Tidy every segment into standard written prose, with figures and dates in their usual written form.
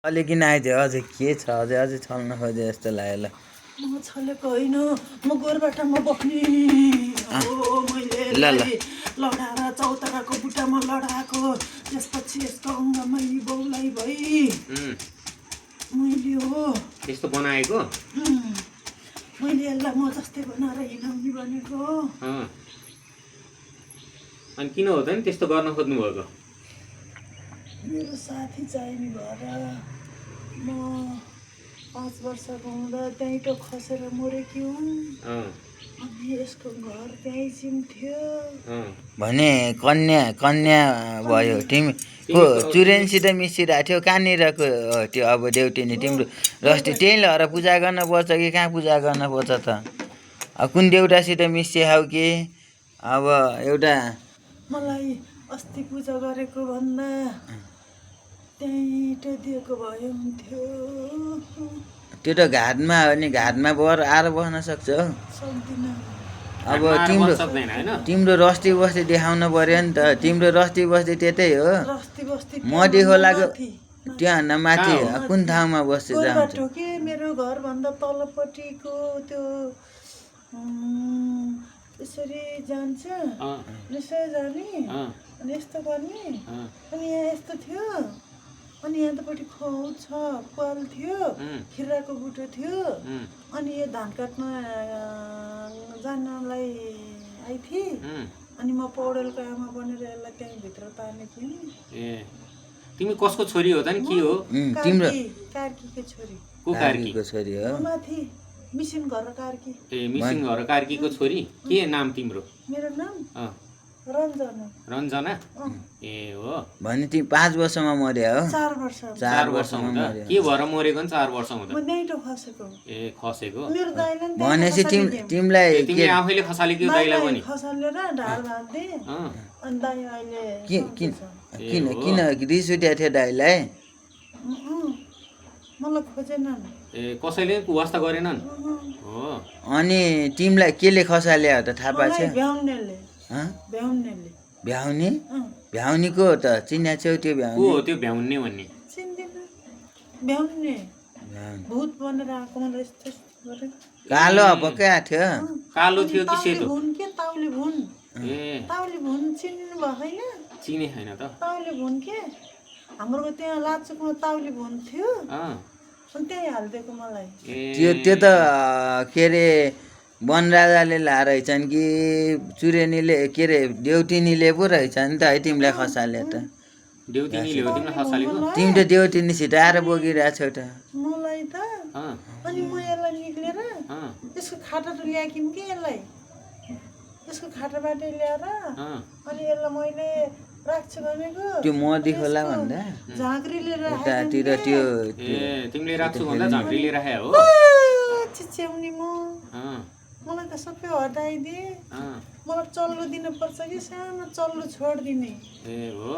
अलि किन आइदियो अझै के छ अझै छल्न खोजे जस्तो लाग्यो ल म छलेको होइन म गोरबाटामा बस्ने मैले ल ल लडाएर चौताराको बुट्टामा लडाएको त्यसपछि यसको अङ्गमै बौलाई भई मैले हो त्यस्तो बनाएको मैले यसलाई म जस्तै बनाएर हिँडाउने भनेको अनि किन हो त नि त्यस्तो गर्न खोज्नु भएको मेरो साथी चाहिने भएर म 5 वर्षको हुँदा त्यहीँ खसेर मरेकी हुँ अनि यसको घर त्यहीँ चिन्थ्यो भने कन्या कन्या भयो तिमी को चुरेनसित मिसिरहेको थियो कहाँनिरको त्यो अब देउटिनी तिम्रो रस्ती त्यहीँ लएर पूजा गर्न पर्छ कि कहाँ पूजा गर्न पर्छ त कुन देउटासित मिसिहाउ कि अब एउटा मलाई अस्ति पूजा गरेको भन्दा त्यहीँ दिएको भए हुन्थ्यो त्यो त घाटमा हो नि घाटमा बर आएर बस्न सक्छ हौ सक्दिनँ अब तिम्रो रस्ती बस्ती देखाउनु पर्यो नि त तिम्रो रस्ती बस्ती त्यतै हो रस्ती बस्ती मडी खोलाको त्यहाँ माथि कुन ठाउँमा बस्छ बाटो के मेरो घरभन्दा तलपट्टिको त्यो यसरी जान्छ यसरी जाने अनि यस्तो गर्ने अनि यहाँ यस्तो थियो अनि यहाँ तपट्टि खुवाउ छ पाल थियो खिराको बुटो थियो अनि यो धान काट्न जानलाई आइथी अनि म पौडेलको आमा बनेर यसलाई त्यहीँ भित्र तार्ने थिएँ ए तिमी कसको छोरी हो त नि के हो तिम्रो कार्कीको छोरी को कार्कीको छोरी हो माथि मिसिन घर कार्की ए मिसिन घर कार्कीको छोरी के नाम तिम्रो मेरो नाम रञ्जना रञ्जना ए हो भने तिमी 5 वर्षमा मर्यो हो 4 वर्ष 4 वर्षमा मर्यो के भएर मरेको नि 4 वर्ष हुँदा म दैटो खसेको ए खसेको मेरो दाइले नि भनेपछि तिमीलाई तिमीले आफैले खसालेको दाइलाई पनि खसालेर ढाड बाँध्दै अनि दाइ अहिले किन किन रिस उठ्या थियो दाइलाई मलाई खोजेनन् ए कसैले वास्ता गरेनन् हो अनि तिमीलाई केले खसाल्यो त थाहा पाछ भ्याउनेले भ्याउने भ्याउनेको त चिन्या छौ त्यो भ्याउने को हो त्यो भ्याउने भन्ने चिन्दिन भ्याउने भूत बनेर आएको मलाई यस्तो गरे कालो पक्कै थियो कालो थियो कि सेतो भुन के ताउले भुन ए ताउले भुन चिन्नु भएको छैन चिने छैन त ताउले भुन के हाम्रो त्यहाँ लाचुकमा ताउले भुन थियो अनि त्यही हालिदिएको मलाई त्यो त के अरे वनराजाले ला रहेछन् कि चुरेनीले के अरे देउटिनीले पो रहेछ नि त है तिमीलाई खसाले त देउटिनीले हो तिमीलाई खसालेको तिमी त देउटिनीसित आएर बोकिरहेछौ त मलाई त अनि म यसलाई निक्लेर यसको खाटा त ल्याकिन कि यसलाई यसको खाटाबाट ल्याएर अनि यसलाई मैले राख्छु भनेको त्यो मदी खोला भन्दा झाँक्रीले यतातिर त्यो तिमीले राख्छु भन्दा झाँक्रीले राखे हो चिच्याउने म मलाई त सबै हटाइदिए मलाई चल्लो दिनुपर्छ कि सानो चल्लो छोडिदिने ए हो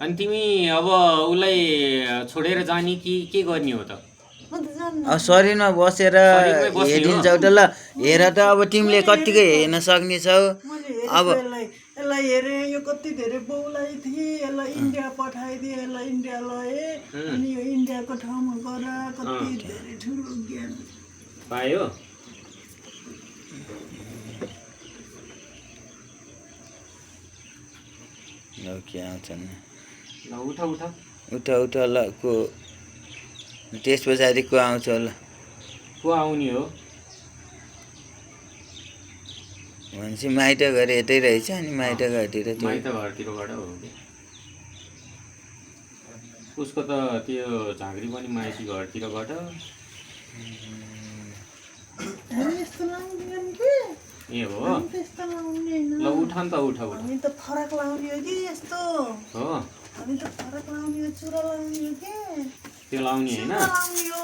अनि तिमी अब उसलाई छोडेर जाने कि के गर्ने हो त शरीरमा बसेर हेरिन्छौ त ल हेर त अब तिमीले कतिको हेर्न सक्ने छौ अब यसलाई हेरेँ यो कति धेरै बौलाई थिएँ यसलाई इन्डिया पठाइदिएँ यसलाई इन्डिया लएँ अनि यो इन्डियाको ठाउँमा गएर कति धेरै ठुलो ज्ञान पायो के आउँछन् उठ उठ उठ उठ ल को त्यस पछाडि को आउँछ ल को आउने हो भनेपछि माइत घर यतै रहेछ अनि माइत घरतिर माइत घरतिरबाट हो कि उसको त त्यो झाँक्री पनि माइती घरतिरबाट ए हो ल उठ नि त उठ उठ हामी त फरक लाउने हो कि यस्तो हो हामी त फरक लाउने हो चुरा लाउने हो कि त्यो लाउने हैन लाउने हो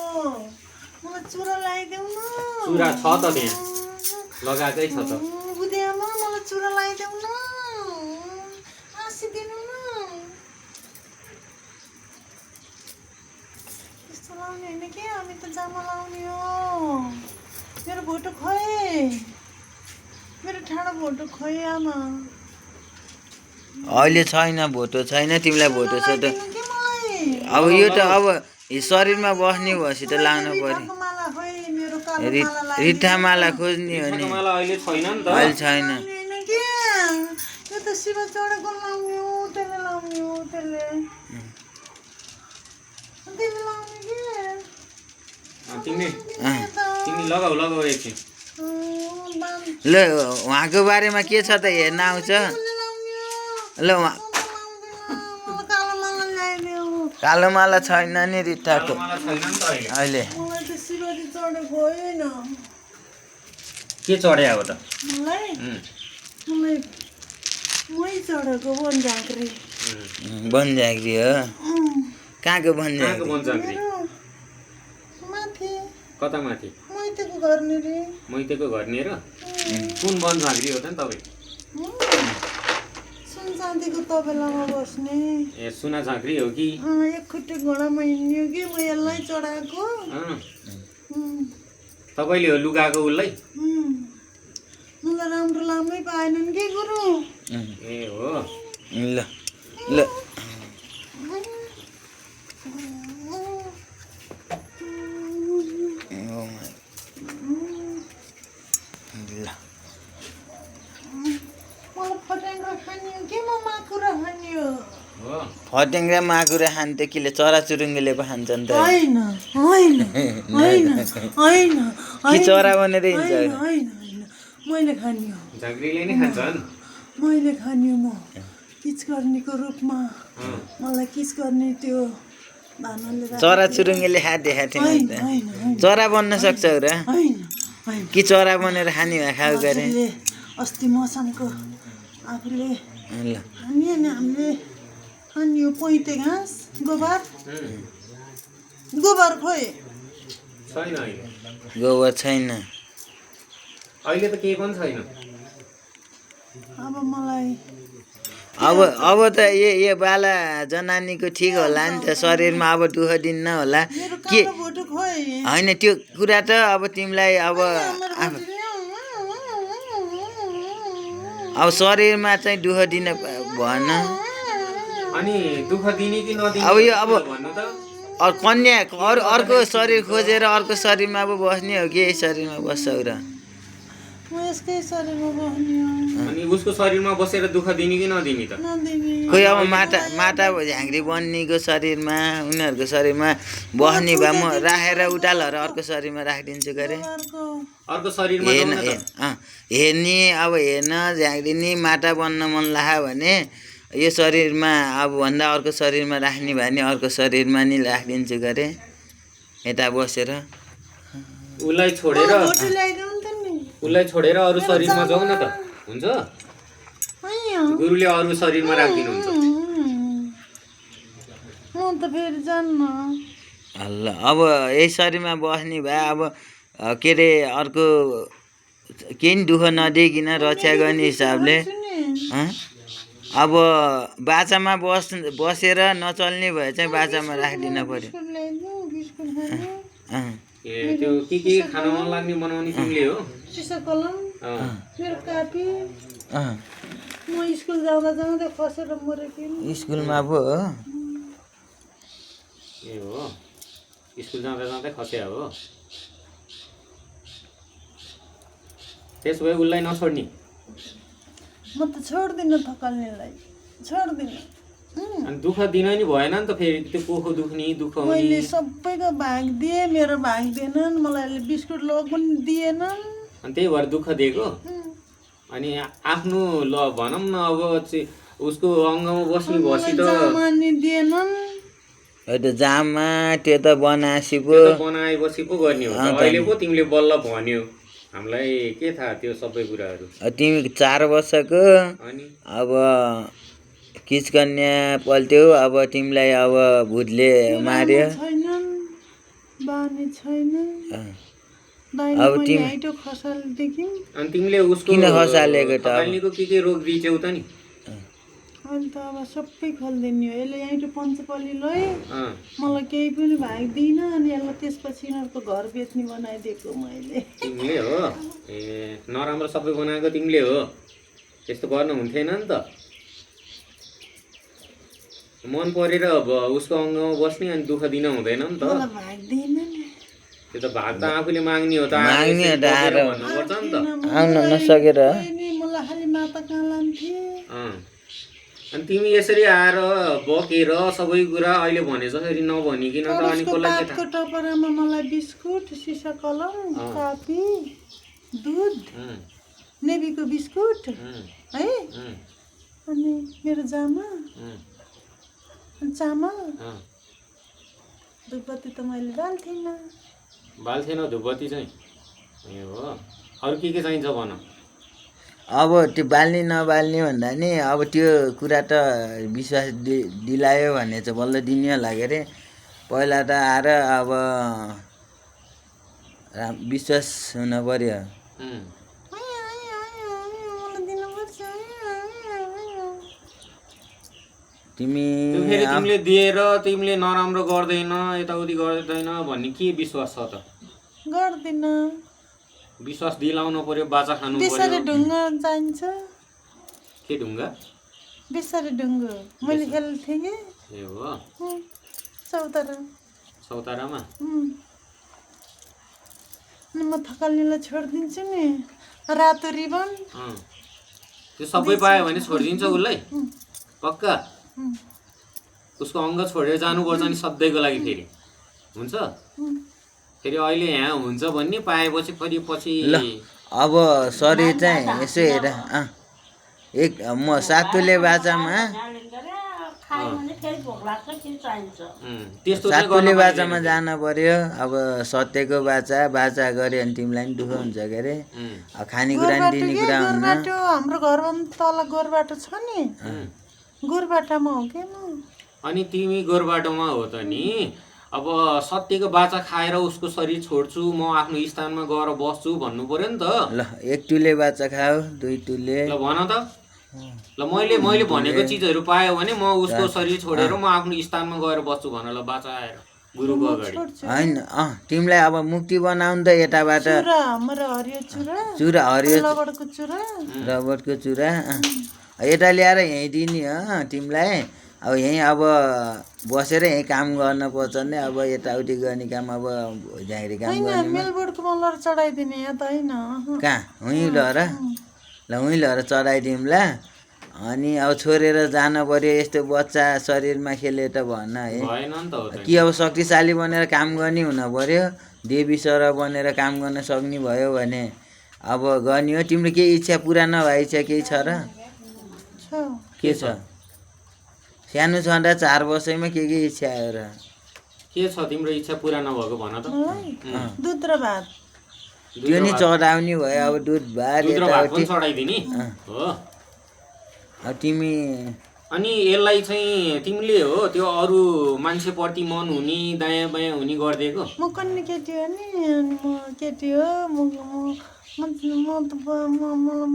मलाई चुरा लगाइदेऊ न चुरा छ त त्यहाँ लगाएकै छ त बुझेमा मलाई चुरा लगाइदेऊ न आसिदिनु न यस्तो लाउने होइन कि हामी त जामा लाउने हो मेरो भोटो खोइ मेरो ठाडो भोटो खोइ आमा अहिले छैन भोटो छैन तिमीलाई भोटो छ त अब यो त अब शरीरमा बस्ने भएपछि त लाउनु पर्यो रिठाको माला खोइ मेरो कालो माला लाग्यो रिठामाला खोज्ने हो नि मलाई अहिले छैन नि त अहिले छैन होइन के यो त शिव चढेको लाउने हो त्यसले लाउने हो त्यसले लाउने के तिमी लगाऊ एकछिन ल उहाँको बारेमा के छ त हेर्न आउँछ ल उहाँ कालो माला ल्याइदेऊ कालो माला छैन नि रिठाको मलाई छैन नि त अहिले अहिले मलाई त शिवजी चढेको होइन के चढ्यो अब त मलाई मै चढेको वन झाँक्री बनझाँक्री हो कहाँको बनझाँक्री बनझाँक्री माथि कता माथि मैतेको घर निरी मैतेको घर लिएर कुन बनझाँक्री हो त नि तपाईँ सुन चाँदीको तबेलामा बस्ने ए सुना झाँक्री हो कि एक खुट्टे घोडामा हिँड्यो कि म यसलाई चढाएको तपाईँले हो लुगाएको उसलाई मलाई राम्रो लामै पाएनन् कि गुरु ए हो ल ल मलाई फट्याङ्ग्रा खानियो कि म माकुरा खानियो हो फट्याङ्ग्रा माकुरा खान्थ्यो किले चराचुरुङ्गीले पो खान्छन् त होइन होइन होइन होइन कि चरा बनेर हिँड्छ होइन होइन मैले खानियो झाँक्रीले नै खान्छन् मैले खानियो म किच गर्नेको रूपमा मलाई किच गर्ने त्यो भानले चराचुरुङ्गीले देखाएको थियो होइन नि त होइन चरा बन्न सक्छ र होइन होइन कि चरा बनेर खाने भए खाऊ गरे हजुरले अस्ति मौसमको आफूले ल खानियो नि हामीले खानियो पैते घाँस गोबर गोबर खोइ छैन अहिले गोबर छैन अहिले त केही पनि छैन अब मलाई अब त यो बाला जनानीको ठिक होला नि त शरीरमा अब दुःख दिन्न होला मेरो के कालो भोटो खोइ होइन त्यो कुरा त अब तिमीलाई अब शरीरमा चाहिँ दुःख दिन भएन अनि दुःख दिने कि नदिने अब यो अब भन्नु त कन्या अर्को शरीर खोजेर अर्को शरीरमा अब बस्ने हो कि यही शरीरमा बस्छौ र म यसकै शरीरमा बस्ने हो अनि उसको शरीरमा बसेर दुःख दिने कि नदिने त नदिने कोही अब माता झाँक्री बन्नेको शरीरमा उनीहरूको शरीरमा बस्ने भए म राखेर उटालहरू अर्को शरीरमा राखिदिन्छु गरे अर्को शरीरमा हेर्न जाउँ न त। हेर्ने अब हेर्न झाँक्रिने माटा बन्न मन लाग्यो भने यो शरीरमा अब भन्दा अर्को शरीरमा राख्ने भए नि अर्को शरीरमा नि राखिदिन्छु गरे यता बसेर उसलाई छोडेर भोटो ल्याइदेऊ नि त नि उसलाई छोडेर अरू शरीरमा जाउँ न त हुन्छ होइन गुरुले अरू शरीरमा राखिदिनुहुन्छ म त फेरि जान्न ल अब यही शरीरमा बस्ने भए अब के अरे अर्को केही नि दुःख नदिइकन रक्षा गर्ने हिसाबले अब बाचामा बसेर नचल्ने भए चाहिँ बाचामा राखिदिन पर्यो बिस्कुट ल्याइदेऊ बिस्कुट खानु ए त्यो के खान मन लाग्ने बनाउने तिमीले हो चिसो कलम अँ। मेरो कापी म स्कुल जाँदा जाँदै खसेर मरेको नि स्कुलमा पो हो ए हो स्कुल जाँदा जाँदै खस्या हो त्यसो भए उसलाई नछोड्ने म त छोड्दिनँ थकाल्नेलाई छोड्दिनँ अनि दुःख दिन नि भएन नि त फेरि त्यो पोखो दुख्ने दुःख हुने मैले सबैको भाग दिएँ मेरो भाग दिएनन् मलाई अहिले बिस्कुट लग पनि दिएनन् अनि त्यही भएर दुःख दिएको अनि आफ्नो ल भनौँ न अब उसको अङ्गमा बस्ने भएपछि त जामानी दिएनन् हो त जाममा त्यो त बनासी पो त्यो त बनाएपछि पो गर्ने हो त। अहिले पो तिमीले बल्ल भन्यो हामीलाई के थाहा त्यो सबै कुराहरू तिमी 4 वर्षको अनि अब किचकन्या पल्ट्यौ अब तिमीलाई अब भूतले मार्यो छैनन् बानी छैन अब तिमी हाइटो खसालदेखि अनि तिमीले उसको किन खसालेको त अब? खसाल्नेको के रोग बिच्यौ त नि अहिले त अब सबै खोलिदिने हो यसले यहीँको पञ्चपल्ली लय अँ। मलाई केही पनि भाग दिइनँ अनि यसलाई त्यसपछि यिनीहरूको घर बेच्ने बनाइदिएको मैले तिमीले हो ए नराम्रो सबै बनाएको तिमीले हो त्यस्तो गर्नु हुन्थेन नि त मन परेर अब उसको अङ्गमा बस्ने अनि दुःख दिन हुँदैन नि त। मलाई भाग्दैन नि। त्यो त भाग त आफूले माग्ने हो त, माग्ने हो त, आएर भन्नुपर्छ नि त। आउन नसकेर मलाई खालि माता कहाँ लान्थे। अनि तिमी यसरी आएर बकेर सबै कुरा अहिले भने जसरी नभनिकन त अनि अरूको कसलाई के पातको टपरामा मलाई बिस्कुट, सिसा कलम, कापी, दुध, नेबीको बिस्कुट है, अनि मेरो जामा, चामल, धुपबत्ती त मैले बाल्थिनँ। बाल्थेन धुपबत्ती चाहिँ? ए हो। अरू के चाहिन्छ भन। अब त्यो बाल्ने नबाल्ने भन्दा नि अब त्यो कुरा त विश्वास दिलायो भने चाहिँ बल्ल दिनै होला के अरे। पहिला त आएर अब विश्वास हुन पर्यो। मलाई दिनुपर्छ। तिमी त्यो फेरि तिमीले दिएर तिमीले नराम्रो गर्दैन, यताउति गर्दैन भन्ने के विश्वास छ त? गर्दिन। विश्वास दिलाउनु पर्यो, बाचा खानु बेसारे पर्यो। ढुङ्गा चाहिन्छ। के ढुङ्गा? बेसारे ढुङ्गा मैले खेल्थेँ कि। ए हो। चौतारा। चौतारामा? अनि म थकालीलाई छोडिदिन्छु नि रातो रिबन। त्यो सबै पायो भने छोडिदिन्छ उसलाई? पक्का? उसको अङ्ग छोडेर जानुपर्छ नि सधैँको लागि फेरि? हुन्छ? फेरि अहिले यहाँ हुन्छ भन्ने पाएपछि फेरि पछि ल अब शरीर चाहिँ यसो हेर एक म 7 तोले बाचामा त्यस्तो 7 तोले बाचामा जान पर्यो। अब सत्यको बाचा गऱ्यो भने तिमीलाई पनि दुःख हुन्छ के अरे। खानेकुरा नि दिने कुरा हुन्न। हाम्रो घरमा तल गोरबाटो छ नि, गोरबाटामा हो के म। अनि तिमी गोरबाटोमा हो त नि। अब सत्यको बाचा खाएर उसको शरीर छोड्छु, म आफ्नो स्थानमा गएर बस्छु भन्नु पर्यो नि त। ल 1 तुले बाचा खाऊ, 2 तुले। ल भन त। ल मैले भनेको चिजहरू पायो भने म उसको शरीर छोडेर म आफ्नो स्थानमा गएर बस्छु भन ल बाचा आएर गुरुको अगाडि। हैन तिमीलाई अब मुक्ति बनाउनु त यताबाट चुरा हरियो रबरको चुरा यता ल्याएर यहीँ दिने हो तिमीलाई। अब यहीँ अब बसेर यहीँ काम गर्न पर्छ नि। अब यताउति गर्ने काम अब झाँक्री काम गर्ने मेलबोर्डको मलर चढाइदिने या त होइन कहाँ हुँ लहर चढाइदिउँला। अनि अब छोडेर जान पर्यो। यस्तो बच्चा शरीरमा खेले त भन्न है कि अब शक्तिशाली बनेर काम गर्ने हुन पर्यो। देवी सर बनेर काम गर्न सक्ने भयो भने अब गर्ने हो। तिम्रो केही इच्छा पुरा नभए इच्छा केही छ र? के छ? सानो छँदा 4 वर्षैमा के इच्छा आयो र? के छ तिम्रो इच्छा पुरा नभएको भन त। दुध र भात। त्यो नि चढाउने भयो। अब दुध भात यताउति चढाइदिने हो। अब तिमी अनि यसलाई चाहिँ तिमीले हो त्यो अरू मान्छेप्रति मन हुने दायाँ बायाँ हुने गरिदिएको? म कन्ने केटी हो नि, म केटी हो।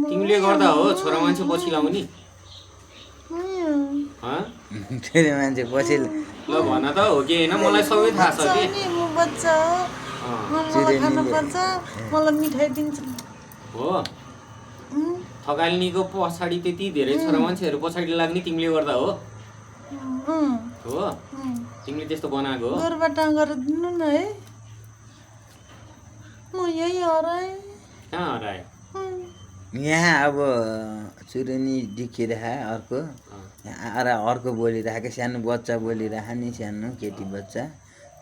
तिमीले गर्दा हो छोरा मान्छे पछि लाउने? छोरी मान्छे पछि ल भन त हो कि होइन? मलाई सबै थाहा छ कि। म बच्चा हो, मलाई खानु पर्छ, मलाई मिठाई दिन्छ हो। थकालिनीको पछाडि त्यति धेरै छोरा मान्छेहरू पछाडि लाग्ने तिमीले गर्दा हो? हो तिमीले त्यस्तो बनाएको हो? गोरबाट गरेर दिनु न है। म यही हराएँ। कहाँ हरायो? यहाँ अब चुरुनी देखिरह अर्को आएर अर्को बोलिरहेको सानो बच्चा बोलिरह नि, सानो केटी बच्चा।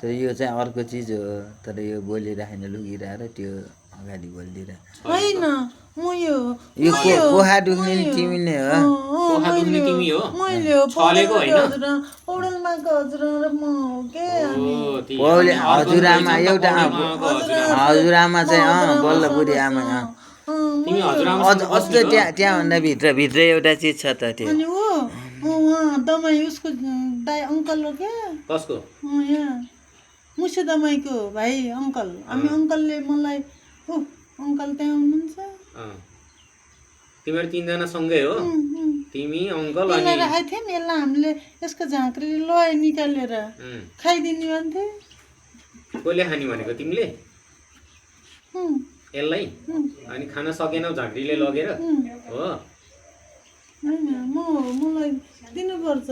तर यो चाहिँ अर्को चिज हो। तर यो बोलिरहेन लुगिरहेर त्यो अगाडि बोलिदिएर होइन। म यो कोहा दुख्ने नि तिमी नै हो। कोहा दुख्ने तिमी हो? मैले हो छलेको होइन? पौडेलमाको हजुर र म हो के। पौडे हजुरआमा एउटा हजुरआमा चाहिँ बल्ल बुढी आमा। तिमी हजुरआमा अझ त्यहाँभन्दा भित्र एउटा चिज छ त त्यो। अनि हो म उहाँ दमाई उसको दाइ अङ्कल हो क्या। कसको? यहाँ मुसे दमाईको भाइ अङ्कल। हामी अङ्कलले मलाई अङ्कल त्यहाँ हुनुहुन्छ। तिमीहरू 3 जना सँगै हो? तिमी अङ्कल अनि राखेको थियौँ। यसलाई हामीले यसको झाँक्रीले लय निकालेर खाइदिने भन्थे। कसले खाने भनेको तिमीले यसलाई? अनि खान सकेनौ झाँक्रीले लगेर? हो होइन मलाई दिनुपर्छ।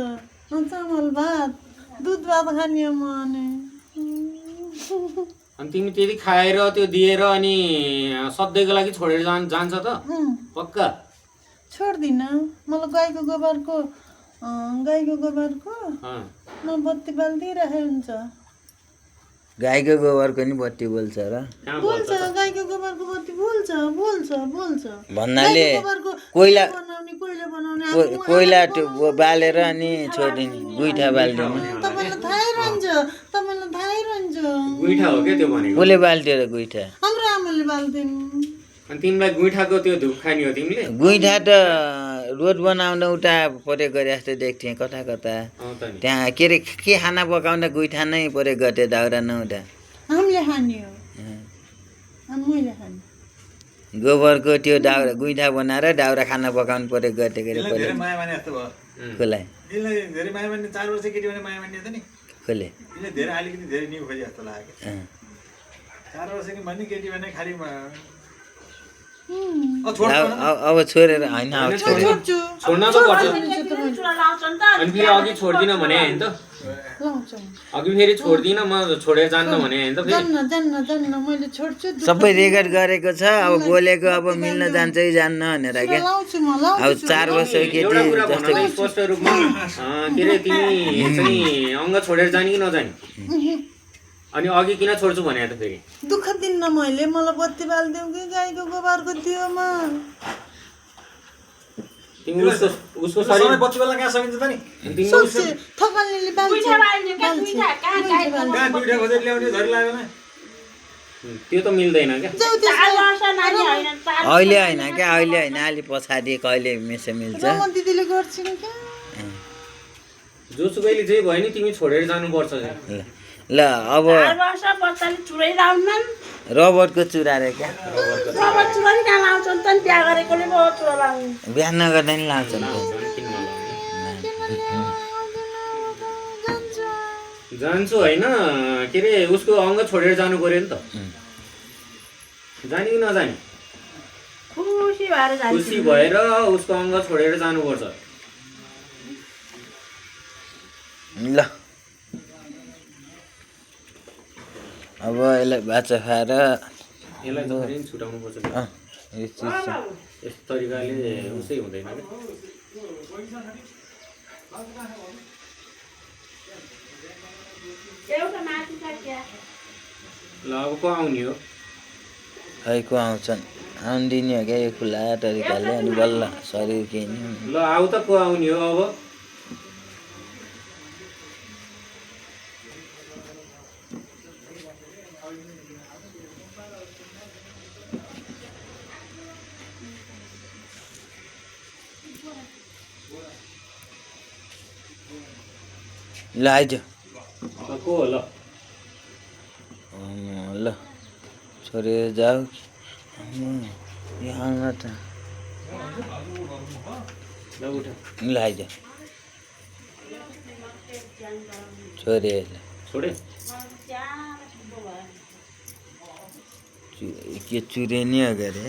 चामल भात दुध भात खाने म अनि अनि तिमी त्यति खाएर त्यो दिएर अनि सधैँको लागि छोडेर जान्छ त पक्का छोड्दिनँ मलाई गाईको गोबरको म बत्ती बालिदिइराखे हुन्छ गाईको गोबरको नि बत्ती बोल्छ र बोल्छ गाईको गोबरको बत्ती बोल्छ भन्नाले गोबरको कोइला बनाउने बनाउने कोइला त्यो बालेर अनि छोडिदिने गुइठा बालिदिने तपाईँलाई थाहै रहन्छ गुइठा हो क्या त्यो भनेको कसले बाल्थ्यो र गुइठा हाम्रो आमाले बाल्दिन् अनि तिमीलाई गुइठाको त्यो धुप खाने हो तिमीले गुइठा त रोड बनाउन उता प्रयोग गरे जस्तो देख्थेँ कता त्यहाँ के अरे के खाना पकाउँदा गुइठा नै प्रयोग गर्थ्यो दाउरा नहुँदा हामीले खाने हो मैले खाने गोबरको त्यो दाउरा गुइठा बनाएर दाउरा खाना पकाउनु प्रयोग गर्थ्यो के अरे धेरै माया माने जस्तो भयो कसलाई यसलाई धेरै माया मान्ने 4 वर्ष केटी भने माया मान्ने त नि कसले यसले धेरै अलिकति धेरै निउ खोजे जस्तो लाग्यो 4 वर्ष कि भन्ने केटी भने खालि अब छोडेर होइन अब छोड्छु छोड्न त पर्छ अनि फेरि अघि छोड्दिनँ भने होइन त अघि फेरि छोड्दिनँ म छोडेर जान्न भने होइन त फेरि जान्न मैले छोड्छु सबै रेकर्ड गरेको छ अब बोलेको अब मिल्न जान्छ कि जान्न भनेर क्या लाउँछु म अब 4 वर्ष केटी एउटा कुरा भन जस्तो न स्पष्ट रूपमा के अरे तिमी चाहिँ अङ्ग छोडेर जाने कि नजाने अनि अघि किन छोड्छु भने त फेरि दुःख दिन्न मैले मलाई बत्ती बालिदिउँ कि गाईको गोबरको दियोमा तिमी उसको शरीर बच्ची बेला कहाँ सकिन्छ त नि थकालीले कहाँ दुईटा खोजेर ल्याउने झरी लाग्यो भने त्यो त मिल्दैन क्या अहिले होइन क्या अहिले होइन अलि पछाडि कहिले मेसो मिल्छ दिदीले गर्छिन् क्या जोसुकैले जे भयो नि तिमी छोडेर जानुपर्छ ल अब रबरको चुरा रे क्या बिहान नगर्दा नि लाउँछन् जान्छु होइन के अरे उसको अङ्ग छोडेर जानु पर्यो नि त जाने कि नजाने खुसी भएर उसको अङ्ग छोडेर जानुपर्छ ल अब यसलाई बाछा खाएर यसलाई जसरी पनि छुटाउनु पर्छ यो चिज छ यस्तो तरिकाले उसै हुँदैन क्या ल अब को आउने हो खै को आउँछन् आउनु दिने हो क्या यो खुला तरिकाले अनि बल्ल शरीर केही नि ल आऊ त को आउने हो अब ल आइज को हो ल ल छोडेर जाऊ यहाँ आउन त ल उठ ल आइज छोडे छोडे के चुरे नि अगाडि